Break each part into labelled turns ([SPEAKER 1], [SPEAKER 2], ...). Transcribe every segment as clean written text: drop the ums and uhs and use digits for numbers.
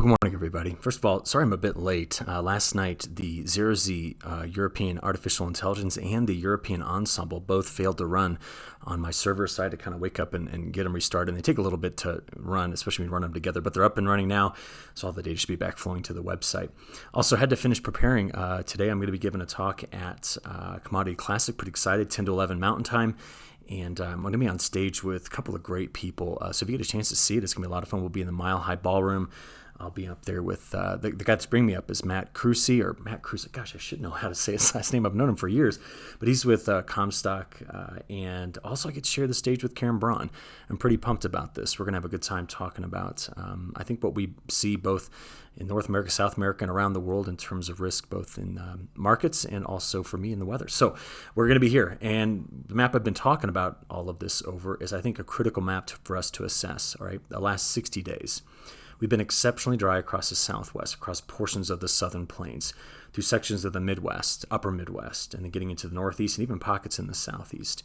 [SPEAKER 1] good morning, everybody. First of all, sorry I'm a bit late. Last night, the 0Z European Artificial Intelligence and the European Ensemble both failed to run on my server, so I had to kind of wake up and get them restarted. And they take a little bit to run, especially when you run them together, but they're up and running now, so all the data should be back flowing to the website. Also, had to finish preparing. Today, I'm going to be giving a talk at Commodity Classic. Pretty excited, 10 to 11 Mountain Time. And I'm going to be on stage with a couple of great people. So if you get a chance to see it, it's going to be a lot of fun. We'll be in the Mile High Ballroom. I'll be up there with the guy that's bringing me up is Matt Crucy. Gosh, I should know how to say his last name. I've known him for years. But he's with Comstock. And also I get to share the stage with Karen Braun. I'm pretty pumped about this. We're going to have a good time talking about, I think, what we see both in North America, South America, and around the world in terms of risk, both in markets and also for me in the weather. So we're going to be here. And the map I've been talking about all of this over is, I think, a critical map for us to assess, all right, the last 60 days. We've been exceptionally dry across the Southwest, across portions of the Southern Plains, through sections of the Midwest, upper Midwest, and then getting into the Northeast and even pockets in the Southeast.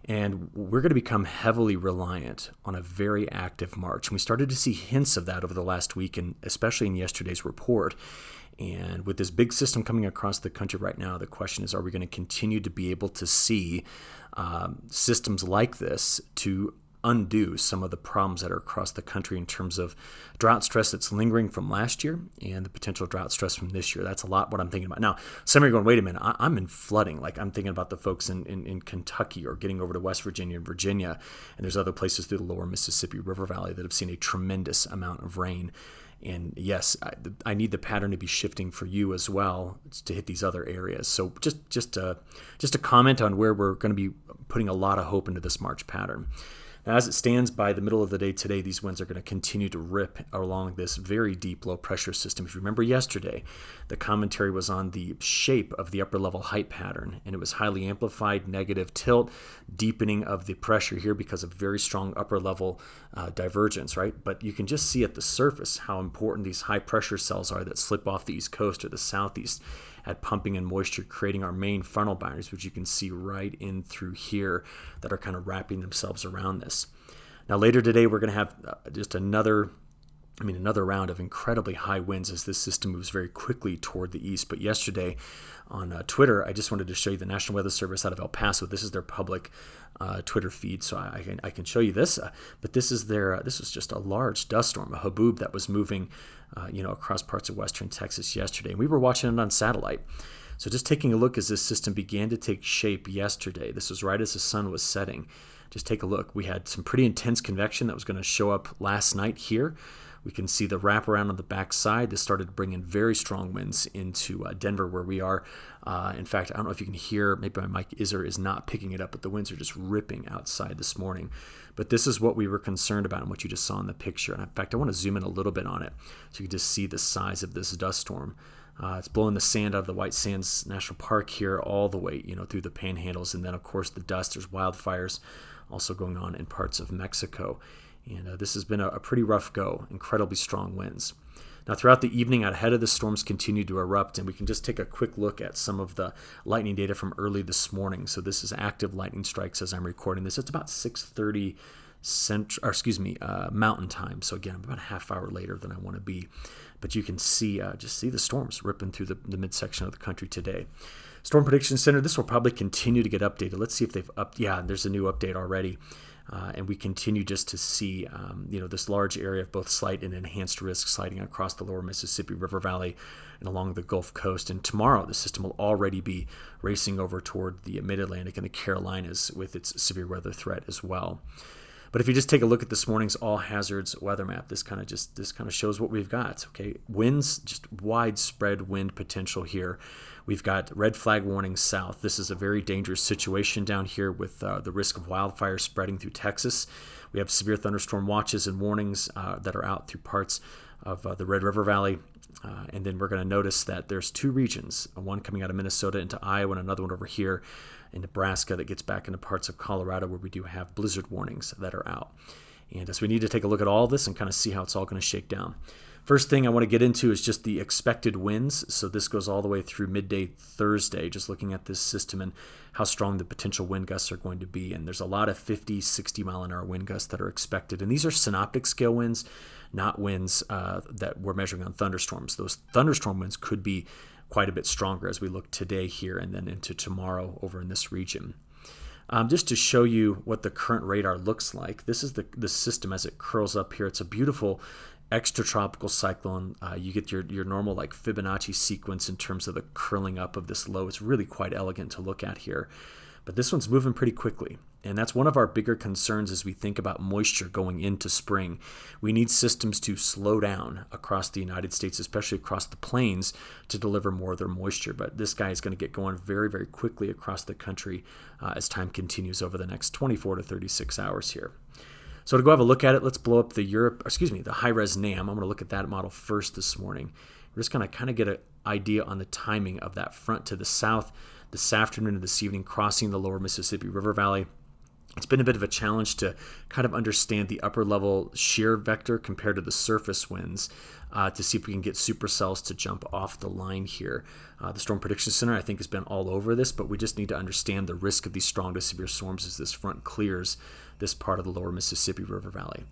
[SPEAKER 1] And we're going to become heavily reliant on a very active March. And we started to see hints of that over the last week, and especially in yesterday's report. And with this big system coming across the country right now, the question is, are we going to continue to be able to see systems like this to undo some of the problems that are across the country in terms of drought stress that's lingering from last year and the potential drought stress from this year? That's a lot what I'm thinking about. Now, some of you are going, wait a minute, I'm in flooding. Like, I'm thinking about the folks in Kentucky or getting over to West Virginia and Virginia, and there's other places through the lower Mississippi River Valley that have seen a tremendous amount of rain. And yes, I need the pattern to be shifting for you as well to hit these other areas. So just a comment on where we're going to be putting a lot of hope into this March pattern. Now, as it stands by the middle of the day today, these winds are going to continue to rip along this very deep low pressure system. If you remember yesterday, the commentary was on the shape of the upper level height pattern, and it was highly amplified, negative tilt, deepening of the pressure here because of very strong upper level divergence, right? But you can just see at the surface how important these high pressure cells are that slip off the East Coast or the Southeast at pumping in moisture, creating our main frontal boundaries, which you can see right in through here that are kind of wrapping themselves around this. Now, later today, we're going to have just another round of incredibly high winds as this system moves very quickly toward the east. But yesterday on Twitter, I just wanted to show you the National Weather Service out of El Paso. This is their public Twitter feed, so I can show you this. But this is this was just a large dust storm, a haboob that was moving across parts of western Texas yesterday. And we were watching it on satellite. So just taking a look as this system began to take shape yesterday. This was right as the sun was setting. Just take a look. We had some pretty intense convection that was going to show up last night here. We can see the wraparound on the backside. This started bringing very strong winds into Denver, where we are. In fact, I don't know if you can hear, maybe my mic is or is not picking it up, but the winds are just ripping outside this morning. But this is what we were concerned about and what you just saw in the picture. And in fact, I want to zoom in a little bit on it so you can just see the size of this dust storm. It's blowing the sand out of the White Sands National Park here all the way, through the panhandles. And then, of course, the dust. There's wildfires also going on in parts of Mexico. And this has been a pretty rough go, incredibly strong winds. Now, throughout the evening, ahead of the storms continued to erupt, and we can just take a quick look at some of the lightning data from early this morning. So this is active lightning strikes as I'm recording this. It's about 6:30 Mountain Time. So again, I'm about a half hour later than I want to be. But you can see, just see the storms ripping through the midsection of the country today. Storm Prediction Center, this will probably continue to get updated. Let's see if they've there's a new update already. And we continue just to see, this large area of both slight and enhanced risk sliding across the lower Mississippi River Valley and along the Gulf Coast. And tomorrow, the system will already be racing over toward the Mid-Atlantic and the Carolinas with its severe weather threat as well. But if you just take a look at this morning's all hazards weather map, this kind of shows what we've got. Okay, winds, just widespread wind potential here. We've got red flag warning south. This is a very dangerous situation down here with the risk of wildfire spreading through Texas. We have severe thunderstorm watches and warnings that are out through parts of the Red River Valley. And then we're going to notice that there's two regions, one coming out of Minnesota into Iowa and another one over here in Nebraska that gets back into parts of Colorado where we do have blizzard warnings that are out. And so we need to take a look at all of this and kind of see how it's all going to shake down. First thing I want to get into is just the expected winds. So this goes all the way through midday Thursday, just looking at this system and how strong the potential wind gusts are going to be. And there's a lot of 50, 60 mile an hour wind gusts that are expected. And these are synoptic scale winds, not winds that we're measuring on thunderstorms. Those thunderstorm winds could be quite a bit stronger as we look today here and then into tomorrow over in this region. Just to show you what the current radar looks like, this is the system as it curls up here. It's a beautiful extratropical cyclone. You get your normal like Fibonacci sequence in terms of the curling up of this low. It's really quite elegant to look at here. But this one's moving pretty quickly. And that's one of our bigger concerns as we think about moisture going into spring. We need systems to slow down across the United States, especially across the plains, to deliver more of their moisture. But this guy is going to get going very, very quickly across the country as time continues over the next 24 to 36 hours here. So to go have a look at it, let's blow up the high-res NAM. I'm going to look at that model first this morning. We're just going to kind of get an idea on the timing of that front to the south this afternoon and this evening, crossing the lower Mississippi River Valley. It's been a bit of a challenge to kind of understand the upper level shear vector compared to the surface winds to see if we can get supercells to jump off the line here. The Storm Prediction Center, I think, has been all over this, but we just need to understand the risk of these strong to severe storms as this front clears this part of the lower Mississippi River Valley.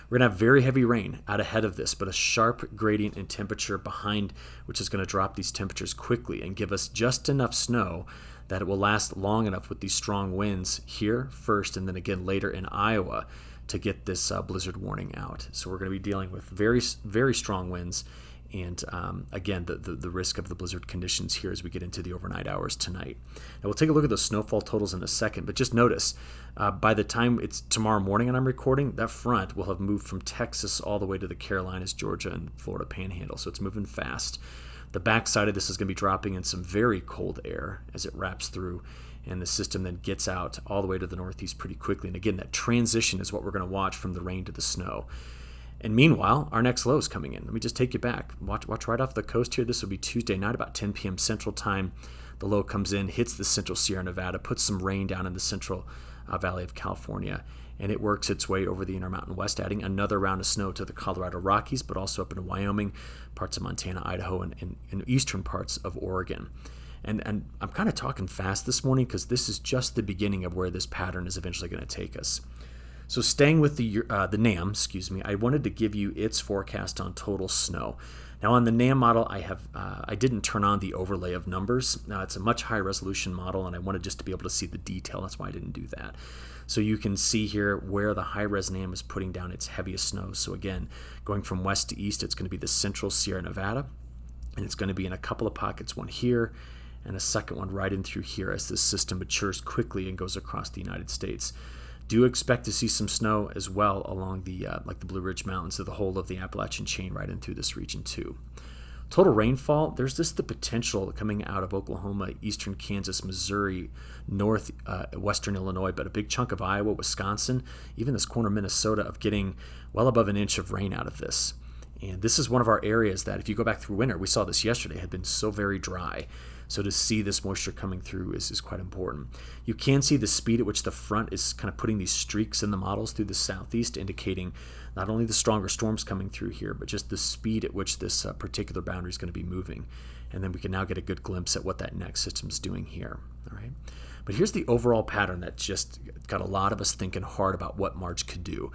[SPEAKER 1] We're going to have very heavy rain out ahead of this, but a sharp gradient in temperature behind, which is going to drop these temperatures quickly and give us just enough snow that it will last long enough with these strong winds here first and then again later in Iowa to get this blizzard warning out. So we're going to be dealing with very, very strong winds and again, the risk of the blizzard conditions here as we get into the overnight hours tonight. Now we'll take a look at the snowfall totals in a second, but just notice by the time it's tomorrow morning and I'm recording, that front will have moved from Texas all the way to the Carolinas, Georgia, and Florida Panhandle. So it's moving fast. The backside of this is going to be dropping in some very cold air as it wraps through, and the system then gets out all the way to the northeast pretty quickly. And again, that transition is what we're going to watch from the rain to the snow. And meanwhile, our next low is coming in. Let me just take you back. Watch right off the coast here. This will be Tuesday night, about 10 p.m. Central Time. The low comes in, hits the central Sierra Nevada, puts some rain down in the central Valley of California, and it works its way over the Intermountain West, adding another round of snow to the Colorado Rockies, but also up into Wyoming, parts of Montana, Idaho, and eastern parts of Oregon. And I'm kind of talking fast this morning because this is just the beginning of where this pattern is eventually going to take us. So staying with the NAM, I wanted to give you its forecast on total snow. Now on the NAM model, I didn't turn on the overlay of numbers. Now it's a much higher resolution model, and I wanted just to be able to see the detail. That's why I didn't do that. So you can see here where the high-res NAM is putting down its heaviest snow. So again, going from west to east, it's going to be the central Sierra Nevada, and it's going to be in a couple of pockets, one here and a second one right in through here as this system matures quickly and goes across the United States. Do expect to see some snow as well along the like the Blue Ridge Mountains, so the whole of the Appalachian chain right in through this region too. Total rainfall, there's just the potential coming out of Oklahoma, eastern Kansas, Missouri, western Illinois, but a big chunk of Iowa, Wisconsin, even this corner of Minnesota of getting well above an inch of rain out of this. And this is one of our areas that if you go back through winter, we saw this yesterday, had been so very dry. So to see this moisture coming through is quite important. You can see the speed at which the front is kind of putting these streaks in the models through the southeast, indicating not only the stronger storms coming through here, but just the speed at which this particular boundary is going to be moving. And then we can now get a good glimpse at what that next system is doing here. All right. But here's the overall pattern that just got a lot of us thinking hard about what March could do.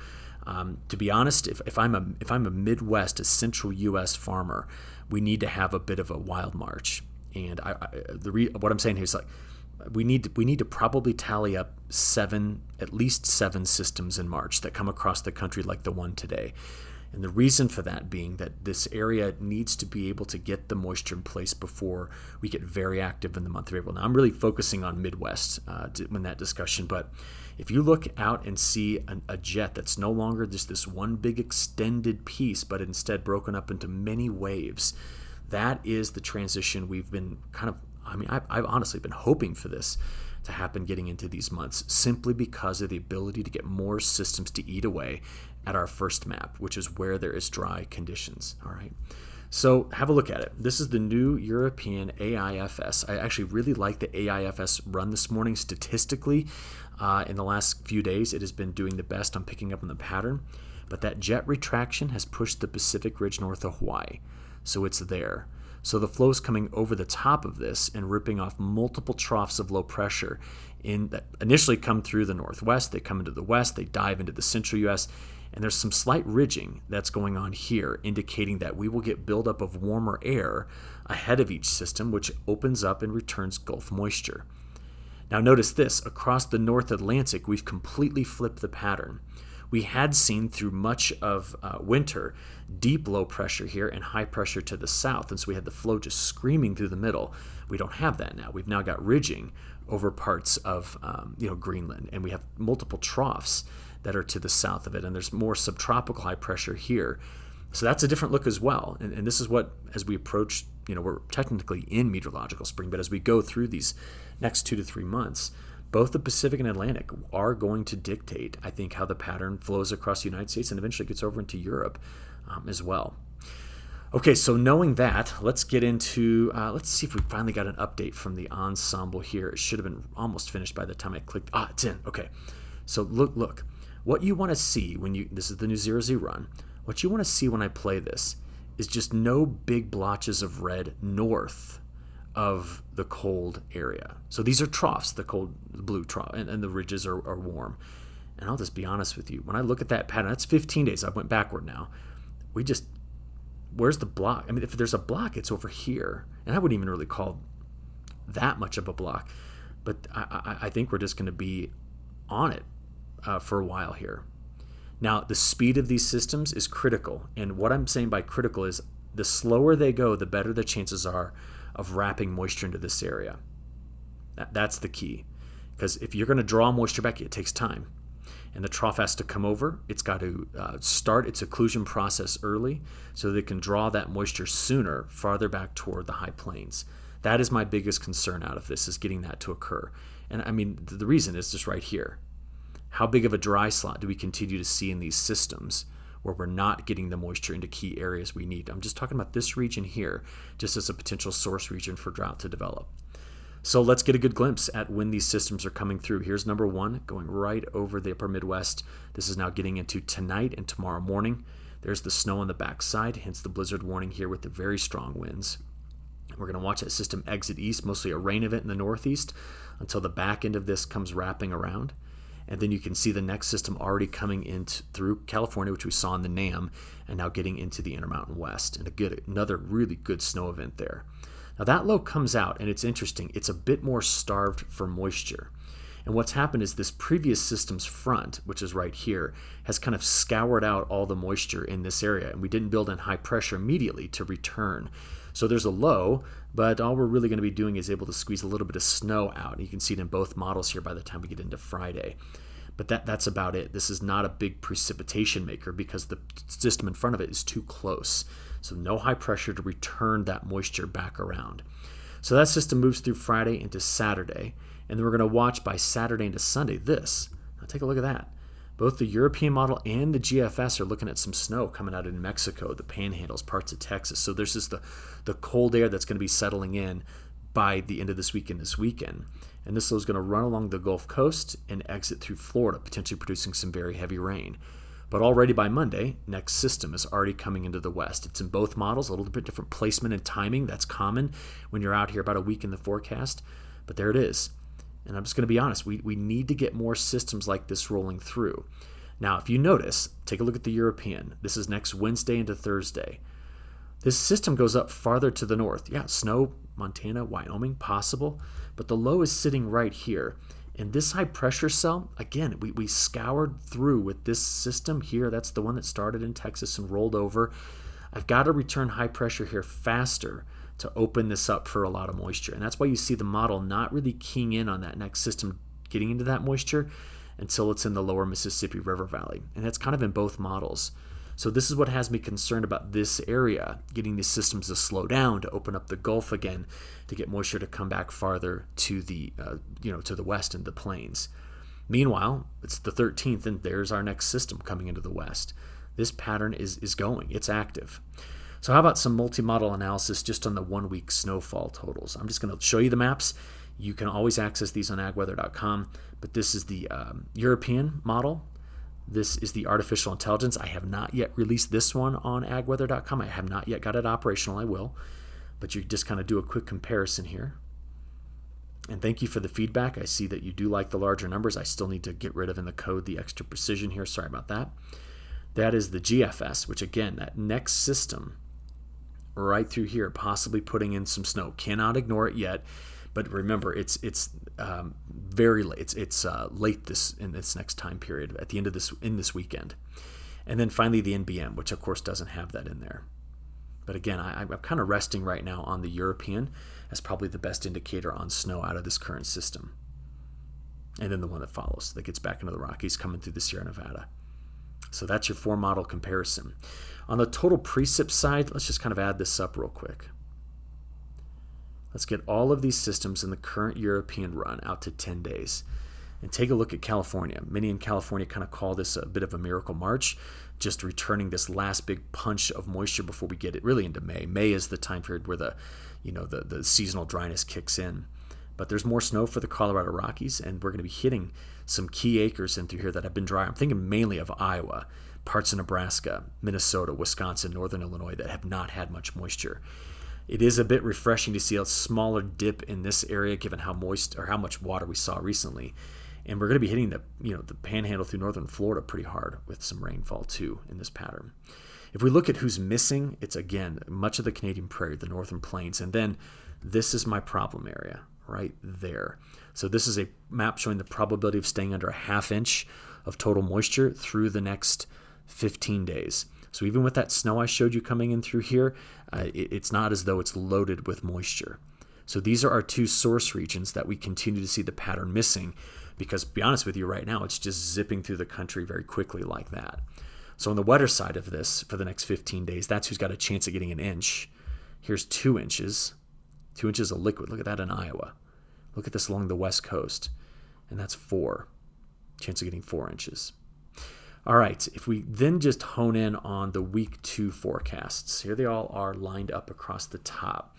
[SPEAKER 1] To be honest, if I'm a Midwest, a central U.S. farmer, we need to have a bit of a wild March. And what I'm saying here is like we need to probably tally up at least seven systems in March that come across the country like the one today. And the reason for that being that this area needs to be able to get the moisture in place before we get very active in the month of April. Now, I'm really focusing on Midwest in that discussion, but if you look out and see a jet that's no longer just this one big extended piece, but instead broken up into many waves, that is the transition we've been I've honestly been hoping for this to happen getting into these months, simply because of the ability to get more systems to eat away at our first map, which is where there is dry conditions. All right. So have a look at it. This is the new European AIFS. I actually really like the AIFS run this morning. Statistically, in the last few days, it has been doing the best on picking up on the pattern. But that jet retraction has pushed the Pacific Ridge north of Hawaii, so it's there. So the flow is coming over the top of this and ripping off multiple troughs of low pressure that initially come through the northwest. They come into the west, they dive into the central U.S., and there's some slight ridging that's going on here, indicating that we will get buildup of warmer air ahead of each system, which opens up and returns Gulf moisture. Now notice this, across the North Atlantic, we've completely flipped the pattern. We had seen through much of winter deep low pressure here and high pressure to the south, and so we had the flow just screaming through the middle. We don't have that now. We've now got ridging over parts of Greenland, and we have multiple troughs that are to the south of it, and there's more subtropical high pressure here. So that's a different look as well, and this is what, as we approach, we're technically in meteorological spring, but as we go through these next 2 to 3 months, both the Pacific and Atlantic are going to dictate, I think, how the pattern flows across the United States and eventually gets over into Europe as well. Okay, so knowing that, let's get into, let's see if we finally got an update from the ensemble here. It should have been almost finished by the time I clicked. It's in. Okay, so look. What you want to see this is the new 0Z run, what you want to see when I play this is just no big blotches of red north of the cold area. So these are troughs, the blue trough, and the ridges are warm. And I'll just be honest with you, when I look at that pattern, that's 15 days. I went backward now. Where's the block? I mean, if there's a block, it's over here. And I wouldn't even really call that much of a block. But I think we're just going to be on it for a while here. Now, the speed of these systems is critical. And what I'm saying by critical is the slower they go, the better the chances are of wrapping moisture into this area. That's the key. Because if you're going to draw moisture back, it takes time. And the trough has to come over. It's got to start its occlusion process early so that it can draw that moisture sooner, farther back toward the high plains. That is my biggest concern out of this, is getting that to occur. And I mean, the reason is just right here. How big of a dry slot do we continue to see in these systems where we're not getting the moisture into key areas we need? I'm just talking about this region here, just as a potential source region for drought to develop. So let's get a good glimpse at when these systems are coming through. Here's number one, going right over the upper Midwest. This is now getting into tonight and tomorrow morning. There's the snow on the backside, hence the blizzard warning here with the very strong winds. We're going to watch that system exit east, mostly a rain event in the northeast, until the back end of this comes wrapping around. And then you can see the next system already coming in through California, which we saw in the NAM, and now getting into the Intermountain West. And another really good snow event there. Now that low comes out, and it's interesting. It's a bit more starved for moisture. And what's happened is this previous system's front, which is right here, has kind of scoured out all the moisture in this area. And we didn't build in high pressure immediately to return. So there's a low, but all we're really going to be doing is able to squeeze a little bit of snow out. You can see it in both models here by the time we get into Friday. But that's about it. This is not a big precipitation maker because the system in front of it is too close. So no high pressure to return that moisture back around. So that system moves through Friday into Saturday. And then we're going to watch by Saturday into Sunday this. Now take a look at that. Both the European model and the GFS are looking at some snow coming out in Mexico, the panhandles, parts of Texas. So there's just the cold air that's going to be settling in by the end of this weekend. And this low is going to run along the Gulf Coast and exit through Florida, potentially producing some very heavy rain. But already by Monday, next system is already coming into the west. It's in both models, a little bit different placement and timing. That's common when you're out here about a week in the forecast. But there it is. And I'm just going to be honest, we need to get more systems like this rolling through. Now, if you notice, take a look at the European. This is next Wednesday into Thursday. This system goes up farther to the north. Yeah, snow, Montana, Wyoming, possible. But the low is sitting right here. And this high pressure cell, again, we scoured through with this system here. That's the one that started in Texas and rolled over. I've got to return high pressure here faster to open this up for a lot of moisture. And that's why you see the model not really keying in on that next system getting into that moisture until it's in the lower Mississippi River Valley. And that's kind of in both models. So this is what has me concerned about this area, getting these systems to slow down, to open up the Gulf again, to get moisture to come back farther to the to the west and the plains. Meanwhile, it's the 13th, and there's our next system coming into the west. This pattern is going. It's active. So how about some multi-model analysis just on the 1-week snowfall totals? I'm just going to show you the maps. You can always access these on agweather.com, but this is the European model. This is the artificial intelligence. I have not yet released this one on agweather.com. I have not yet got it operational. I will. But you just kind of do a quick comparison here. And thank you for the feedback. I see that you do like the larger numbers. I still need to get rid of in the code the extra precision here. Sorry about that. That is the GFS, which again, that next system right through here, possibly putting in some snow. Cannot ignore it yet. But remember, it's very late. It's late in this next time period at the end of this weekend, and then finally the NBM, which of course doesn't have that in there. But again, I'm kind of resting right now on the European as probably the best indicator on snow out of this current system, and then the one that follows that gets back into the Rockies coming through the Sierra Nevada. So that's your 4-model comparison. On the total precip side, let's just kind of add this up real quick. Let's get all of these systems in the current European run out to 10 days. And take a look at California. Many in California kind of call this a bit of a miracle March, just returning this last big punch of moisture before we get it really into May. May is the time period where the seasonal dryness kicks in. But there's more snow for the Colorado Rockies, and we're going to be hitting some key acres in through here that have been dry. I'm thinking mainly of Iowa, parts of Nebraska, Minnesota, Wisconsin, northern Illinois that have not had much moisture. It is a bit refreshing to see a smaller dip in this area given how moist or how much water we saw recently. And we're going to be hitting the panhandle through northern Florida pretty hard with some rainfall too in this pattern. If we look at who's missing, it's again much of the Canadian Prairie, the northern plains, and then this is my problem area right there. So this is a map showing the probability of staying under a ½ inch of total moisture through the next 15 days. So even with that snow I showed you coming in through here, it's not as though it's loaded with moisture. So these are our 2 source regions that we continue to see the pattern missing because, to be honest with you, right now it's just zipping through the country very quickly like that. So on the wetter side of this, for the next 15 days, that's who's got a chance of getting an inch. Here's 2 inches. 2 inches of liquid. Look at that in Iowa. Look at this along the west coast. And that's 4. Chance of getting 4 inches. All right, if we then just hone in on the week 2 forecasts, here they all are lined up across the top.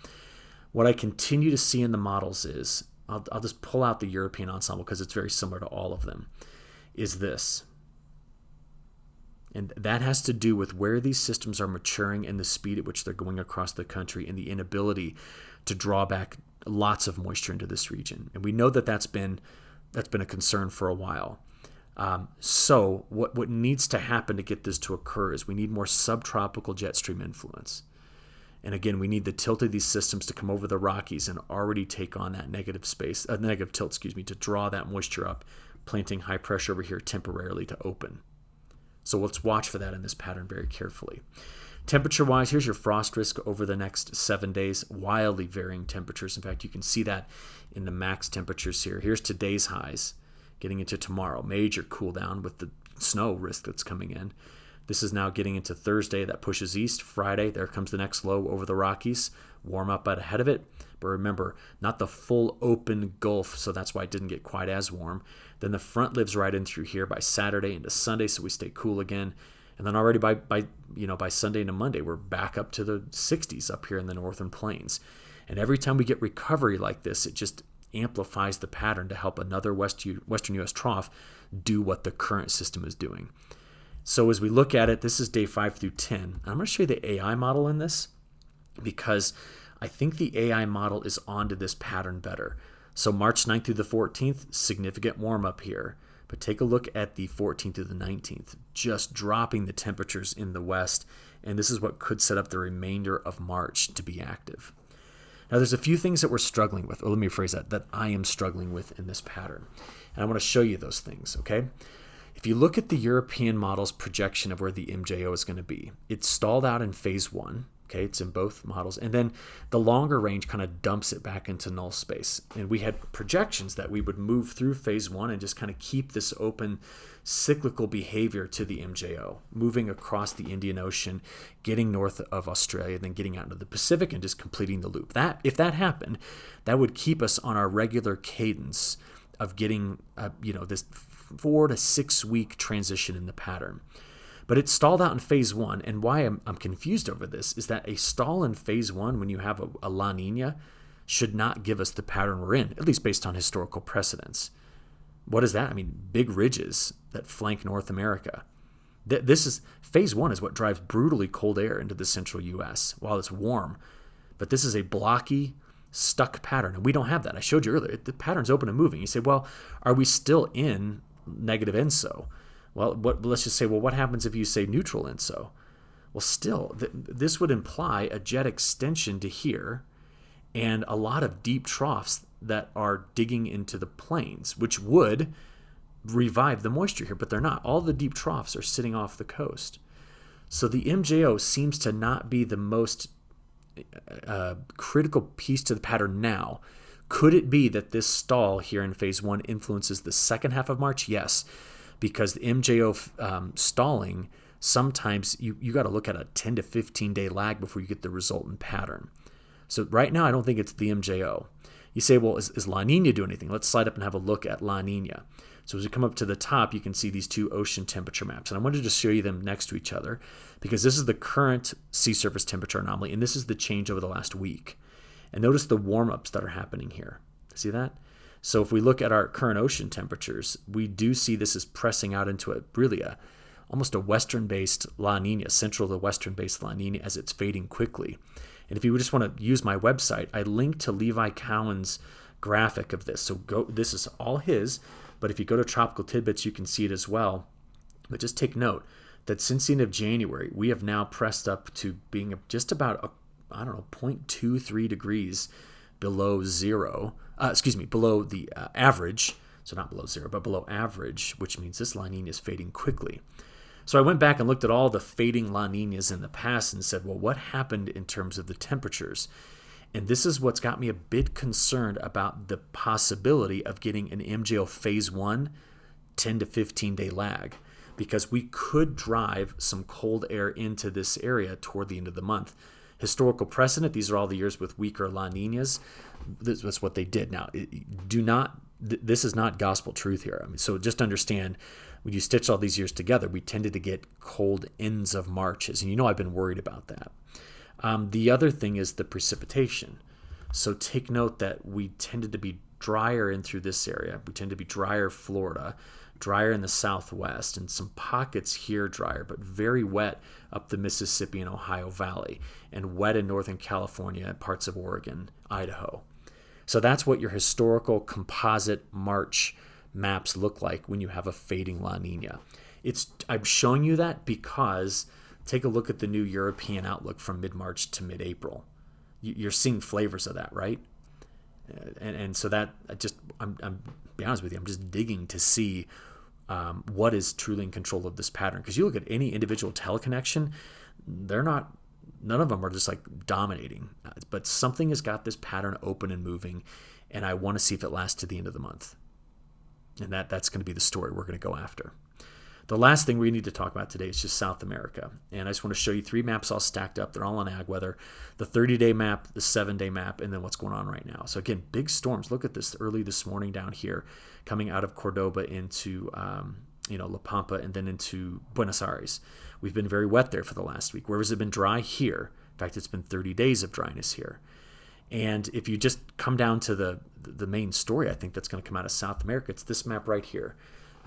[SPEAKER 1] What I continue to see in the models is, I'll just pull out the European ensemble because it's very similar to all of them, is this. And that has to do with where these systems are maturing and the speed at which they're going across the country and the inability to draw back lots of moisture into this region. And we know that that's been a concern for a while. So what needs to happen to get this to occur is we need more subtropical jet stream influence. And again, we need the tilt of these systems to come over the Rockies and already take on that negative tilt, to draw that moisture up, planting high pressure over here temporarily to open. So let's watch for that in this pattern very carefully. Temperature-wise, here's your frost risk over the next 7 days, wildly varying temperatures. In fact, you can see that in the max temperatures here. Here's today's highs. Getting into tomorrow, major cool down with the snow risk that's coming in. This is now getting into Thursday, that pushes east. Friday, there comes the next low over the Rockies, warm up out ahead of it. But remember, not the full open Gulf, so that's why it didn't get quite as warm. Then the front lives right in through here by Saturday into Sunday, so we stay cool again. And then already by Sunday into Monday, we're back up to the 60s up here in the northern plains. And every time we get recovery like this, it just amplifies the pattern to help another western U.S. trough do what the current system is doing. So as we look at it, this is day 5 through 10. And I'm going to show you the AI model in this because I think the AI model is onto this pattern better. So March 9th through the 14th, significant warm up here. But take a look at the 14th through the 19th, just dropping the temperatures in the west. And this is what could set up the remainder of March to be active. Now, there's a few things that we're struggling with, or let me rephrase that I am struggling with in this pattern. And I want to show you those things, okay? If you look at the European model's projection of where the MJO is going to be, it's stalled out in phase 1, okay? It's in both models. And then the longer range kind of dumps it back into null space. And we had projections that we would move through phase 1 and just kind of keep this open cyclical behavior to the MJO, moving across the Indian Ocean, getting north of Australia, then getting out into the Pacific and just completing the loop. If that happened, that would keep us on our regular cadence of getting this 4 to 6 week transition in the pattern. But it stalled out in phase 1, and why I'm confused over this is that a stall in phase 1 when you have a La Nina should not give us the pattern we're in, at least based on historical precedents. What is that? I mean, big ridges that flank North America. This is phase one is what drives brutally cold air into the central U.S. while it's warm. But this is a blocky, stuck pattern, and we don't have that. I showed you earlier. The pattern's open and moving. You say, well, are we still in negative INSO? Well, let's just say, well, what happens if you say neutral INSO? Well, still, this would imply a jet extension to here and a lot of deep troughs that are digging into the plains, which would revive the moisture here, but they're not. All the deep troughs are sitting off the coast. So the MJO seems to not be the most critical piece to the pattern now. Could it be that this stall here in phase one influences the second half of March? Yes, because the MJO stalling, sometimes you got to look at a 10 to 15 day lag before you get the resultant pattern. So right now, I don't think it's the MJO. You say, well, is La Nina doing anything? Let's slide up and have a look at La Nina. So as we come up to the top, you can see these two ocean temperature maps. And I wanted to show you them next to each other because this is the current sea surface temperature anomaly, and this is the change over the last week. And notice the warm-ups that are happening here. See that? So if we look at our current ocean temperatures, we do see this is pressing out into almost a western-based La Nina, central to western-based La Nina as it's fading quickly. And if you just want to use my website, I linked to Levi Cowan's graphic of this. So this is all his. But if you go to Tropical Tidbits, you can see it as well. But just take note that since the end of January, we have now pressed up to being just about, 0.23 degrees below zero. Below the average. So not below zero, but below average, which means this La Nina is fading quickly. So I went back and looked at all the fading La Ninas in the past and said, well, what happened in terms of the temperatures? And this is what's got me a bit concerned about the possibility of getting an MJO phase one 10 to 15 day lag, because we could drive some cold air into this area toward the end of the month. Historical precedent, these are all the years with weaker La Ninas. That's what they did. Now, this is not gospel truth here. So just understand, when you stitch all these years together, we tended to get cold ends of Marches. And I've been worried about that. The other thing is the precipitation. So take note that we tended to be drier in through this area. We tend to be drier Florida, drier in the southwest, and some pockets here drier, but very wet up the Mississippi and Ohio Valley, and wet in Northern California and parts of Oregon, Idaho. So that's what your historical composite March maps look like when you have a fading La Nina. I'm showing you that because take a look at the new European outlook from mid-March to mid-April. You're seeing flavors of that, right? And so that I'm be honest with you, I'm just digging to see what is truly in control of this pattern. Because you look at any individual teleconnection, none of them are just like dominating. But something has got this pattern open and moving, and I want to see if it lasts to the end of the month. And that's going to be the story we're going to go after. The last thing we need to talk about today is just South America. And I just want to show you three maps all stacked up. They're all on ag weather. The 30-day map, the 7-day map, and then what's going on right now. So again, big storms. Look at this early this morning down here, coming out of Cordoba into La Pampa and then into Buenos Aires. We've been very wet there for the last week. Where has it been dry? Here. In fact, it's been 30 days of dryness here. And if you just come down to the main story, I think that's going to come out of South America, it's this map right here.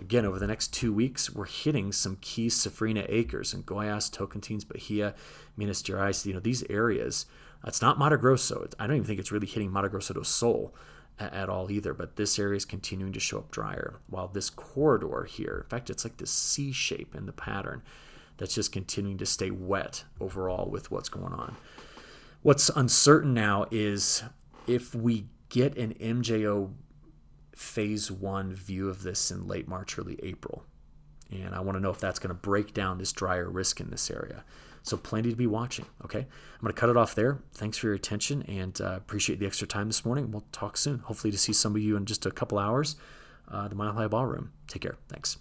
[SPEAKER 1] Again, over the next 2 weeks, we're hitting some key safrinha acres in Goiás, Tocantins, Bahia, Minas Gerais. These areas. It's not Mato Grosso. I don't even think it's really hitting Mato Grosso do Sul at all either. But this area is continuing to show up drier. While this corridor here, in fact, it's like this C shape in the pattern that's just continuing to stay wet overall with what's going on. What's uncertain now is if we get an MJO phase one view of this in late March, early April. And I want to know if that's going to break down this drier risk in this area. So plenty to be watching, okay? I'm going to cut it off there. Thanks for your attention, and appreciate the extra time this morning. We'll talk soon, hopefully to see some of you in just a couple hours. The Mile High Ballroom. Take care. Thanks.